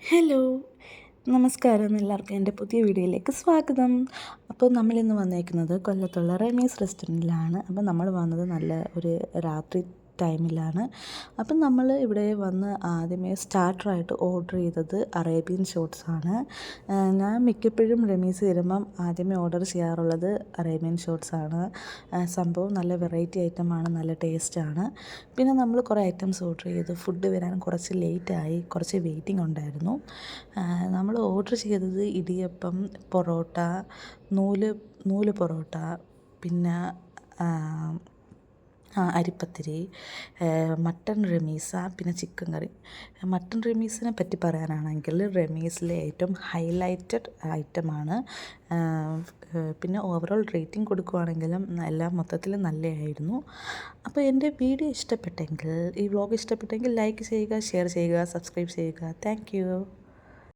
Hello, നമസ്കാരം. എല്ലാവർക്കും എൻ്റെ പുതിയ വീഡിയോയിലേക്ക് സ്വാഗതം. അപ്പോൾ നമ്മളിന്ന് വന്നേക്കുന്നത് കൊല്ലത്തുള്ള റമീസ് റെസ്റ്റോറൻറ്റിലാണ്. അപ്പോൾ നമ്മൾ വന്നത് നല്ല ഒരു രാത്രി ടൈമിലാണ്. അപ്പം നമ്മൾ ഇവിടെ വന്ന് ആദ്യമേ സ്റ്റാർട്ടറായിട്ട് ഓർഡർ ചെയ്തത് അറേബ്യൻ ഷോട്ട്സാണ്. ഞാൻ മിക്കപ്പോഴും റമീസ് വരുമ്പം ആദ്യമേ ഓർഡർ ചെയ്യാറുള്ളത് അറേബ്യൻ ഷോട്ട്സാണ്. സംഭവം നല്ല വെറൈറ്റി ഐറ്റമാണ്, നല്ല ടേസ്റ്റാണ്. പിന്നെ നമ്മൾ കുറേ ഐറ്റംസ് ഓർഡർ ചെയ്തു. ഫുഡ് വരാൻ കുറച്ച് ലേറ്റായി, കുറച്ച് വെയിറ്റിംഗ് ഉണ്ടായിരുന്നു. നമ്മൾ ഓർഡർ ചെയ്തത് ഇടിയപ്പം, പൊറോട്ട, നൂല് പൊറോട്ട, പിന്നെ അരിപ്പത്തിരി, മട്ടൻ റമീസ, പിന്നെ ചിക്കൻ കറി. മട്ടൻ റമീസിനെ പറ്റി പറയാനാണെങ്കിൽ റമീസിലെ ഏറ്റവും ഹൈലൈറ്റഡ് ഐറ്റമാണ്. പിന്നെ ഓവറോൾ റേറ്റിംഗ് കൊടുക്കുകയാണെങ്കിലും എല്ലാം മൊത്തത്തിൽ നല്ലതായിരുന്നു. അപ്പോൾ എൻ്റെ വീഡിയോ ഇഷ്ടപ്പെട്ടെങ്കിൽ, ഈ വ്ലോഗ് ഇഷ്ടപ്പെട്ടെങ്കിൽ ലൈക്ക് ചെയ്യുക, ഷെയർ ചെയ്യുക, സബ്സ്ക്രൈബ് ചെയ്യുക. Thank you.